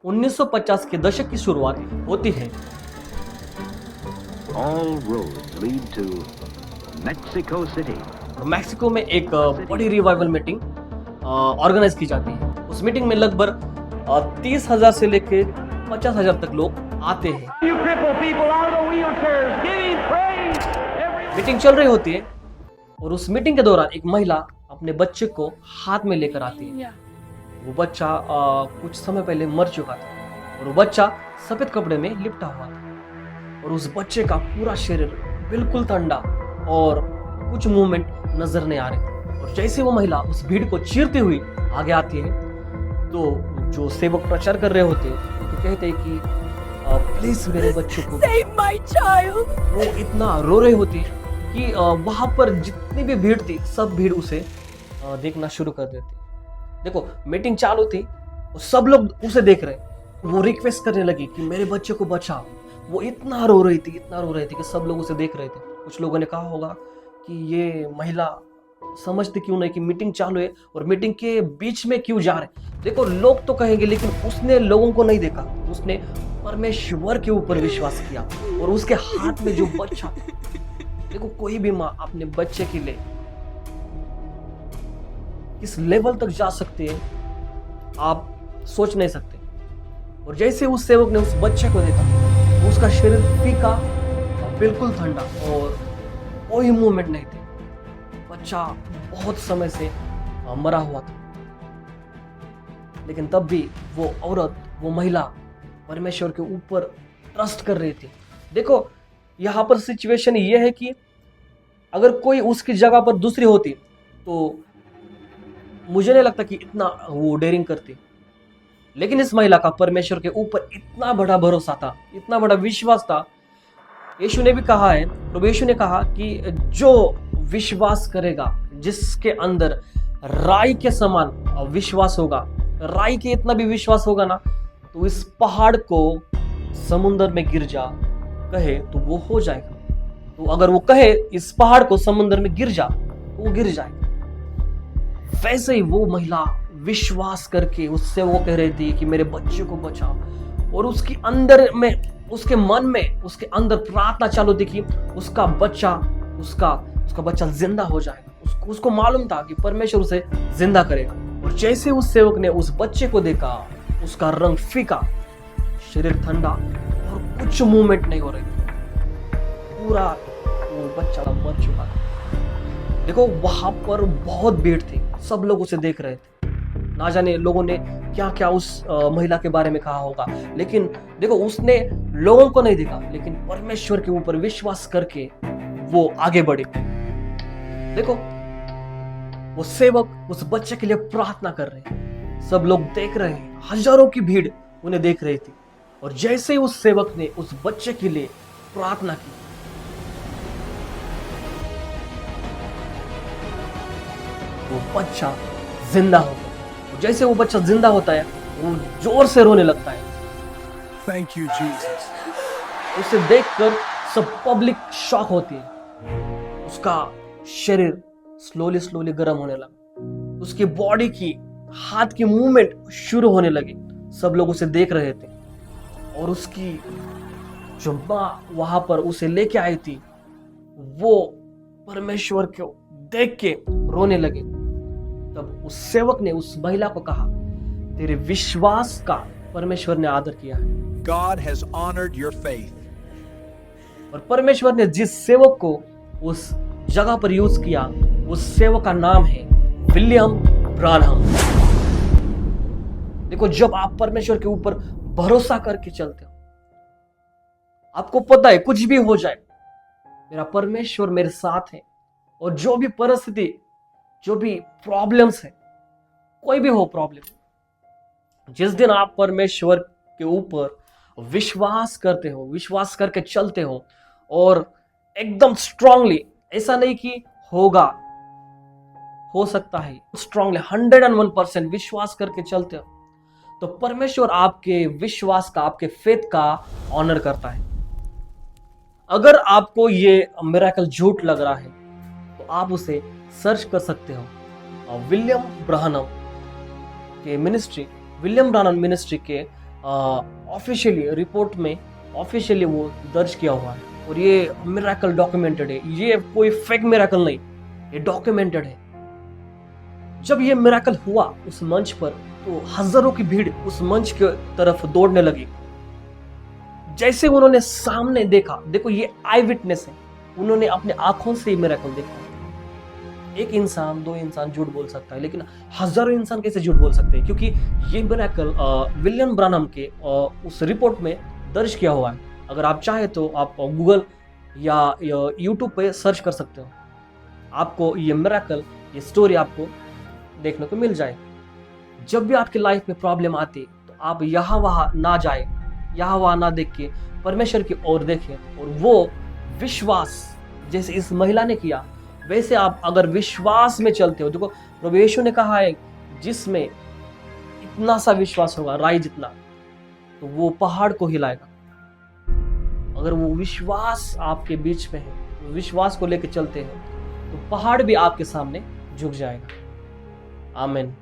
1950 के दशक की शुरुआत होती है। All roads lead to Mexico City. और मैक्सिको में एक बड़ी रिवाइवल मीटिंग ऑर्गेनाइज की जाती है। उस मीटिंग में लगभग 30,000 से लेके 50,000 तक लोग आते हैं। You cripple people out of the wheelchairs, give him praise. Meeting चल रही होती है और उस मीटिंग के दौरान एक महिला अपने बच्चे को हाथ में लेकर आती है। वो बच्चा कुछ समय पहले मर चुका था और वो बच्चा सफेद कपड़े में लिपटा हुआ था और उस बच्चे का पूरा शरीर बिल्कुल ठंडा और कुछ मूवमेंट नजर नहीं आ रहे थे। और जैसे वो महिला उस भीड़ को चीरते हुई आगे आती है तो जो सेवक प्रचार कर रहे होते हैं तो कहते हैं कि प्लीज मेरे बच्चे को Save my child! वो इतना रो रहे होते कि वहां पर जितनी भी भीड़ थी सब भीड़ उसे देखना शुरू कर देती। देखो मीटिंग चालू थी और सब लोग उसे देख रहे। वो रिक्वेस्ट करने लगी कि मेरे बच्चे को बचाओ। वो इतना रो रही थी कि सब लोग उसे देख रहे थे। कुछ लोगों ने कहा होगा कि ये महिला समझती क्यों नहीं कि मीटिंग चालू है और मीटिंग के बीच में क्यों जा रहे। देखो लोग तो कहेंगे लेकिन उसने लोगों को नहीं देखा, उसने परमेश्वर के ऊपर विश्वास किया और उसके हाथ में जो बच्चा। देखो कोई भी माँ अपने बच्चे के लिए किस लेवल तक जा सकती है आप सोच नहीं सकते। और जैसे उस सेवक ने उस बच्चे को देखा उसका शरीर फीका बिल्कुल ठंडा और कोई मूवमेंट नहीं थी। बच्चा बहुत समय से मरा हुआ था लेकिन तब भी वो औरत वो महिला परमेश्वर के ऊपर ट्रस्ट कर रही थी। देखो यहाँ पर सिचुएशन ये है कि अगर कोई उसकी जगह पर दूसरी होती तो मुझे नहीं लगता कि इतना वो डेयरिंग करती। लेकिन इस महिला का परमेश्वर के ऊपर इतना बड़ा भरोसा था, इतना बड़ा विश्वास था। यीशु ने भी कहा है, प्रभु यीशु ने कहा कि जो विश्वास करेगा, जिसके अंदर राई के समान विश्वास होगा, राई के इतना भी विश्वास होगा ना तो इस पहाड़ को समुद्र में गिर जा कहे तो वो हो जाएगा। तो अगर वो कहे इस पहाड़ को समुद्र में गिर जा तो वो गिर जाएगा। वैसे ही वो महिला विश्वास करके उससे वो कह रही थी कि मेरे बच्चे को बचाओ और उसके अंदर में उसके मन में उसके अंदर प्रार्थना चालू थी कि उसका बच्चा जिंदा हो जाएगा। उसको मालूम था कि परमेश्वर उसे जिंदा करेगा। और जैसे उस सेवक ने उस बच्चे को देखा उसका रंग फीका, शरीर ठंडा और कुछ मूवमेंट नहीं हो रही, पूरा वो बच्चा मर चुका था। देखो वहां पर बहुत भीड़ थी, सब लोग उसे देख रहे थे। ना जाने लोगों ने क्या क्या उस महिला के बारे में कहा होगा, लेकिन देखो उसने लोगों को नहीं देखा लेकिन परमेश्वर के ऊपर विश्वास करके वो आगे बढ़े। देखो वो सेवक उस बच्चे के लिए प्रार्थना कर रहे हैं, सब लोग देख रहे हैं, हजारों की भीड़ उन्हें देख रही थी। और जैसे ही उस सेवक ने उस बच्चे के लिए प्रार्थना की वो बच्चा जिंदा हो गया। जैसे वो बच्चा जिंदा होता है वो जोर से रोने लगता है। Thank you, Jesus. उसे देखकर सब पब्लिक शॉक होती है। उसका शरीर स्लोली गर्म होने लगा, उसकी बॉडी की हाथ की मूवमेंट शुरू होने लगी। सब लोग उसे देख रहे थे और उसकी जो माँ वहां पर उसे लेके आई थी वो परमेश्वर को देख के रोने लगे। तब उस सेवक ने उस महिला को कहा तेरे विश्वास का परमेश्वर ने आदर किया है। God has honored your faith. और परमेश्वर ने जिस सेवक को उस जगह पर यूज किया उस सेवक का नाम है विलियम ब्रानहम। देखो जब आप परमेश्वर के ऊपर भरोसा करके चलते हो आपको पता है कुछ भी हो जाए मेरा परमेश्वर मेरे साथ है। और जो भी परिस्थिति जो भी प्रॉब्लम्स है, कोई भी हो प्रॉब्लम, जिस दिन आप परमेश्वर के ऊपर विश्वास करते हो, विश्वास करके चलते हो और एकदम स्ट्रांगली, ऐसा नहीं कि होगा, हो सकता है, स्ट्रांगली 101% विश्वास करके चलते हो तो परमेश्वर आपके विश्वास का, आपके फेथ का ऑनर करता है। अगर आपको ये मिरेकल झूठ लग रहा है तो आप उसे सर्च कर सकते हो विलियम ब्रानहम के मिनिस्ट्री, विलियम ब्रानहम मिनिस्ट्री के ऑफिशियली रिपोर्ट में ऑफिशियली वो दर्ज किया हुआ है और ये मिरेकल डॉक्यूमेंटेड है। ये कोई फेक मिरेकल नहीं, ये डॉक्यूमेंटेड है। जब ये मिरेकल हुआ उस मंच पर तो हजारों की भीड़ उस मंच की तरफ दौड़ने लगी। जैसे उन्होंने सामने देखा, देखो ये आई विटनेस है, उन्होंने अपने आंखों से ये मिरेकल देखा। एक इंसान, दो इंसान झूठ बोल सकता है, लेकिन हजारों इंसान कैसे झूठ बोल सकते हैं? क्योंकि ये मिरेकल विलियम ब्रानम के उस रिपोर्ट में दर्ज किया हुआ है। अगर आप चाहे तो आप गूगल या यूट्यूब पे सर्च कर सकते हो, आपको ये मिरेकल, ये स्टोरी आपको देखने को मिल जाए। जब भी आपकी लाइफ में प्रॉब्लम आती तो आप यहाँ वहाँ ना जाए, यहाँ वहाँ ना देख के परमेश्वर की ओर देखें और वो विश्वास जैसे इस महिला ने किया वैसे आप अगर विश्वास में चलते हो, देखो प्रभु यीशु ने कहा है जिसमें इतना सा विश्वास होगा राई जितना, तो वो पहाड़ को हिलाएगा। अगर वो विश्वास आपके बीच में है, विश्वास को लेकर चलते हैं, तो पहाड़ भी आपके सामने झुक जाएगा। आमीन।